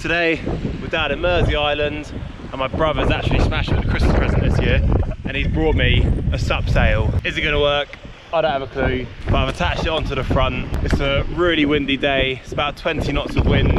Today we're down in Mersey Island and my brother's actually smashed it with a Christmas present this year and he's brought me a SUP sail. Is it going to work? I don't have a clue, but I've attached it onto the front. It's a really windy day, it's about 20 knots of wind.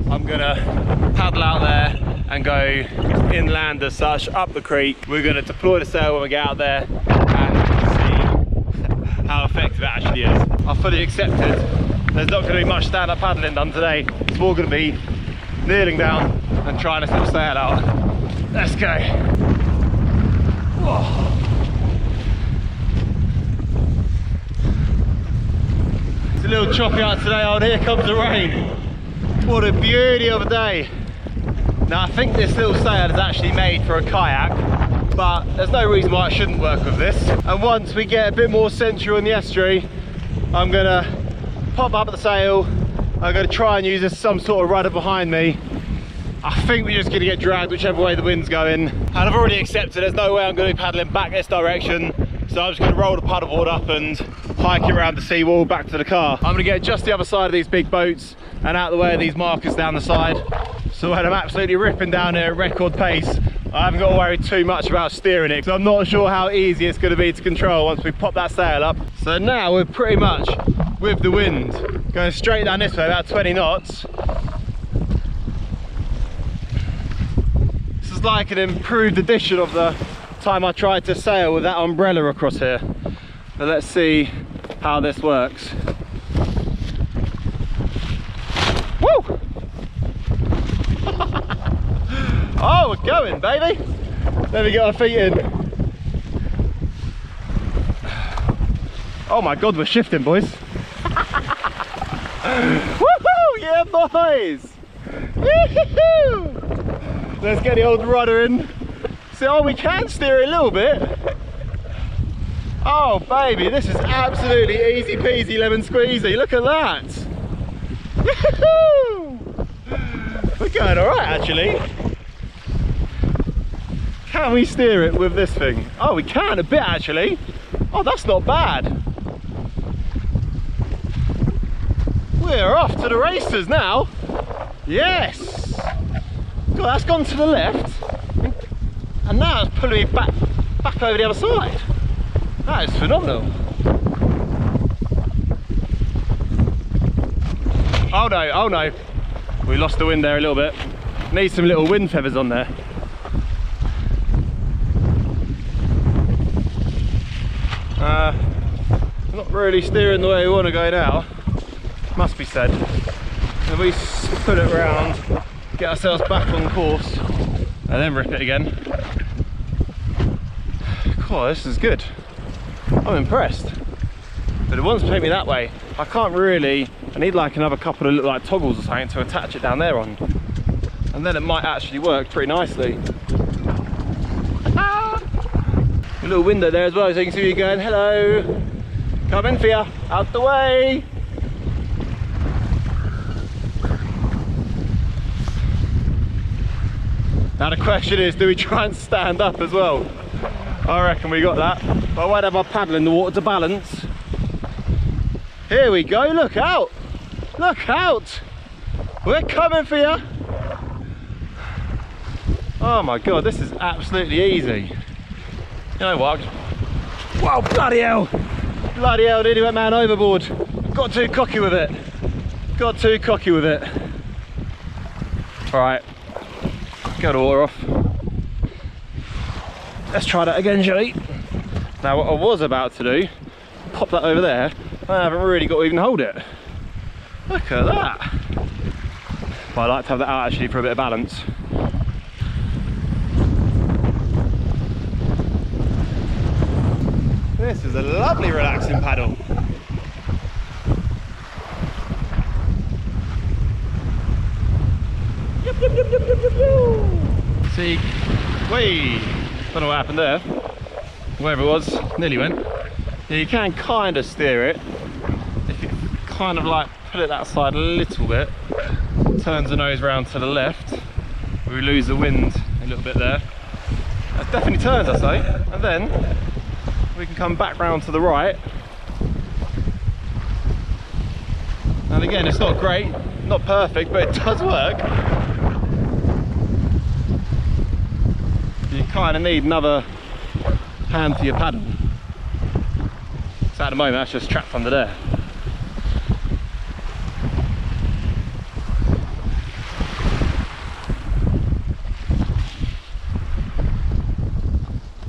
I'm gonna paddle out there and go inland as such, up the creek. We're gonna deploy the sail when we get out there and see how effective it actually is. I fully accepted there's not gonna be much stand-up paddling done today. It's more gonna be kneeling down and trying this little sail out. Let's go. Whoa. It's a little choppy out today. Oh, here comes the rain. What a beauty of a day. Now I think this little sail is actually made for a kayak, but there's no reason why it shouldn't work with this. And once we get a bit more central in the estuary, I'm gonna pop up the sail. I'm gonna try and use this as some sort of rudder behind me. I think we're just gonna get dragged whichever way the wind's going. And I've already accepted there's no way I'm gonna be paddling back this direction. So I'm just gonna roll the paddleboard up and hike it around the seawall back to the car. I'm gonna get just the other side of these big boats and out of the way of these markers down the side. So when I'm absolutely ripping down here at record pace, I haven't got to worry too much about steering it, because I'm not sure how easy it's going to be to control once we pop that sail up. So now we're pretty much with the wind, going straight down this way, about 20 knots. This is like an improved edition of the time I tried to sail with that umbrella across here. But let's see how this works. Woo! Oh, we're going, baby. Let me get our feet in. Oh my God, we're shifting, boys. Woohoo! Yeah, boys. Woohoo! Let's get the old rudder in. See, oh, we can steer it a little bit. Oh, baby, this is absolutely easy peasy lemon squeezy. Look at that. Woohoo! We're going all right, actually. Can we steer it with this thing? Oh, we can a bit, actually. Oh, that's not bad. We're off to the races now. Yes. God, that's gone to the left. And now it's pulling me back over the other side. That is phenomenal. Oh no, oh no. We lost the wind there a little bit. Need some little wind feathers on there. Not really steering the way we want to go now, must be said. If we put it around, get ourselves back on course, and then rip it again. God, this is good. I'm impressed. But it wants to take me that way. I can't really, I need like another couple of little like toggles or something to attach it down there on. And then it might actually work pretty nicely. Ah! A little window there as well, so you can see you going, hello. Coming for you, out the way. Now the question is, do we try and stand up as well? I reckon we got that. But I won't have my paddle in the water to balance. Here we go, look out! Look out! We're coming for you! Oh my God, this is absolutely easy. You know what? Whoa, bloody hell! Bloody hell, nearly went man overboard. Got too cocky with it. Got too cocky with it. Alright, get the water off. Let's try that again, shall we? Now what I was about to do, pop that over there, I haven't really got to even hold it. Look at that. But I like to have that out actually for a bit of balance. This is a lovely relaxing paddle. Yep, yep, yep, yep, yep, yep. See, whee! Don't know what happened there. Wherever it was, nearly went. Yeah, you can kind of steer it. If you kind of like pull it that side a little bit, turns the nose round to the left, we lose the wind a little bit there. That definitely turns, I say. And then we can come back round to the right And again, it's not great, not perfect, but it does work. You kind of need another hand for your paddle. So at the moment, that's just trapped under there.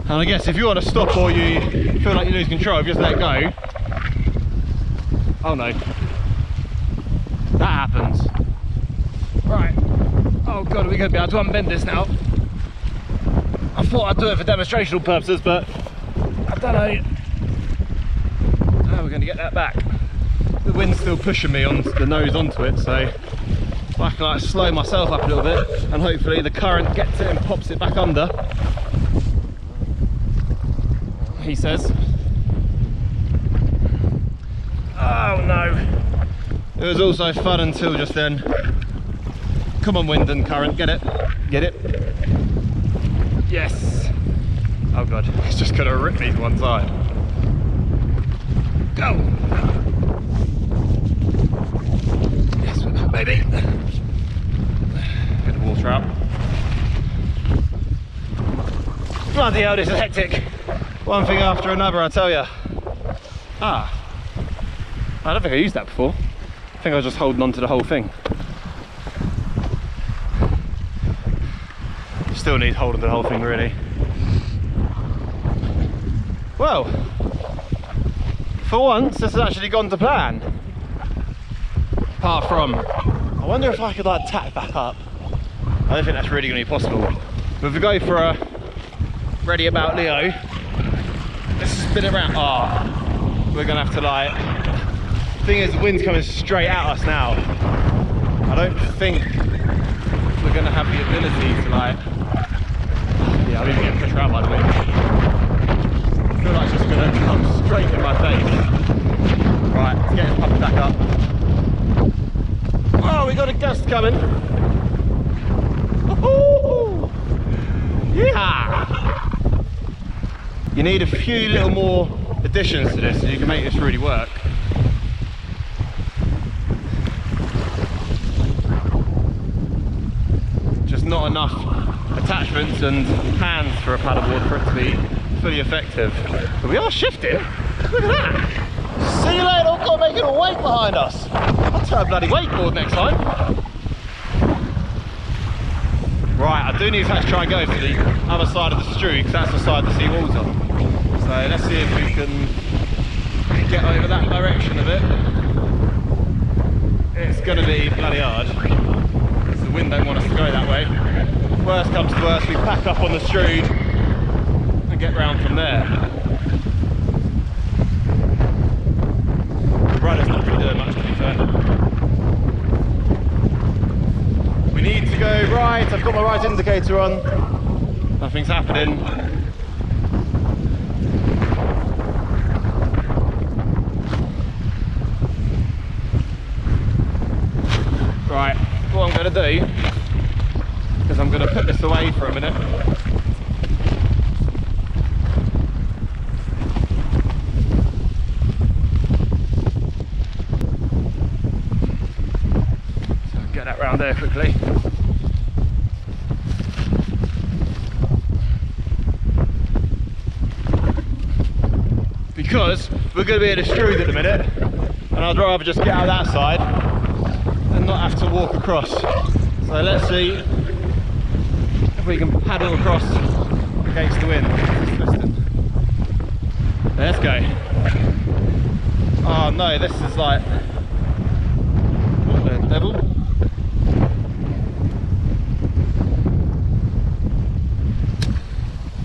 And I guess if you want to stop or you feel like you lose control, just let go. Oh no. That happens. Right. Oh god, are we going to be able to unbend this now? I thought I'd do it for demonstrational purposes, but I don't know how we're going to get that back. The wind's still pushing me on the nose onto it, so if I can like slow myself up a little bit and hopefully the current gets it and pops it back under. He says. Oh no. It was also fun until just then. Come on, wind and current, get it. Get it. Yes. Oh god, it's just gonna rip me to one side. Go. Yes, baby. Get the water out. Bloody hell, this is hectic. One thing after another, I tell you. Ah, I don't think I used that before. I think I was just holding on to the whole thing. Still need holding the whole thing, really. Well, for once, this has actually gone to plan. Apart from, I wonder if I could like tack back up. I don't think that's really going to be possible. But if we go for a ready about Leo, let's spin it around. Oh, we're gonna have to like. The thing is, the wind's coming straight at us now. I don't think we're gonna have the ability to like. Yeah, I'm even getting pressure out by the wind. I feel like it's just gonna come straight in my face. Right, let's get this puppy back up. Oh, we got a gust coming. Yeah. You need a few little more additions to this so you can make this really work. Just not enough attachments and hands for a paddleboard for it to be fully effective. But we are shifting. Look at that. See you later, I've got to make it a wake behind us. I'll turn a bloody wakeboard next time. Right, I do need to actually try and go to the other side of the stream because that's the side the sea wall's on. So let's see if we can get over that direction a bit. It's going to be bloody hard. The wind don't want us to go that way. Worst comes to worst, we pack up on the stream and get round from there. The rudder's not really doing much, to be fair. We need to go right. I've got my right indicator on. Nothing's happening. Right, what I'm going to do, because I'm going to put this away for a minute. So I'll get that round there quickly. Because we're going to be in a Strood at the minute, and I'd rather just get out that side and not have to walk across. So let's see if we can paddle across against the wind. Let's go. Oh no, this is like, what the devil?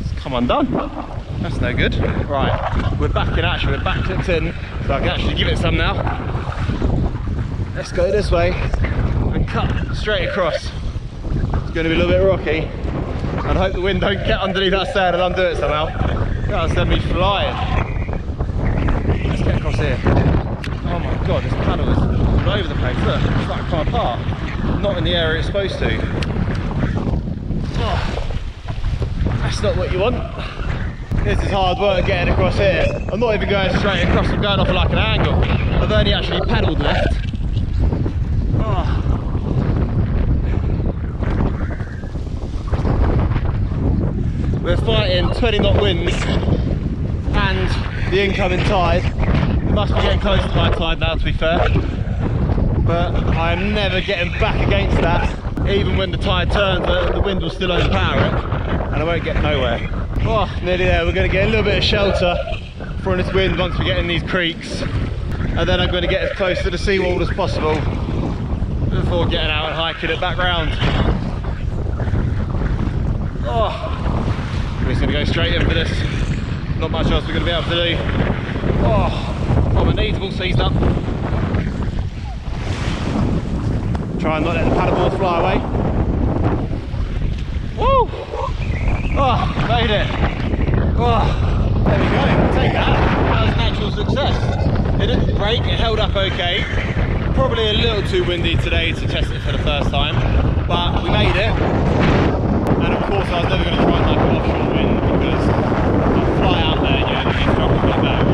It's come undone. That's no good. Right, we're back in action, we're back clipped in, so I can actually give it some now. Let's go this way and cut straight across. It's going to be a little bit rocky. I'd hope the wind don't get underneath that sail and undo it somehow. That'll send me flying. Let's get across here. Oh my god, this paddle is all over the place. Look, it's like a car park. Not in the area it's supposed to. Oh, that's not what you want. This is hard work getting across here. I'm not even going straight across, I'm going off like an angle. I've only actually paddled left. we're fighting 20 knot winds and the incoming tide. It must be getting close to high tide now, to be fair. But I'm never getting back against that. Even when the tide turns, the wind will still overpower it, and I won't get nowhere. Oh, nearly there. We're going to get a little bit of shelter from this wind once we get in these creeks, and then I'm going to get as close to the seawall as possible before getting out and hiking it back round. Oh, we're just going to go straight in for this. Not much else we're going to be able to do. Oh, my knees all seized up. Try and not let the paddleboard fly away. Woo! Oh, made it. Oh, there we go. Take that. That was an actual success. It didn't break, it held up okay. Probably a little too windy today to test it for the first time, but we made it. And of course I was never going to try and like an offshore wind because I'll fly out there and you're going to be struck with back.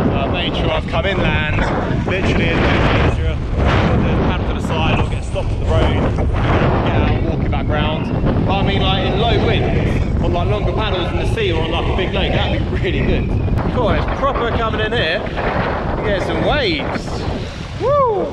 So I made sure I've come inland, literally as no danger. Paddle to the side or get stopped at the road, get out, walk it back round. But I mean, like in low winds, on like longer paddles in the sea or on like a big lake, that'd be really good. Cool, it's proper coming in here. You get some waves. Woo!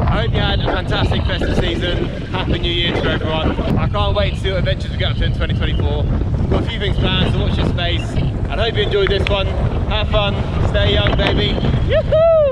I hope you had a fantastic festive season. Happy New Year to everyone. I can't wait to see what adventures we get up to in 2024. Got a few things planned, so watch your space. And I hope you enjoyed this one. Have fun, stay young, baby. Yoo-hoo!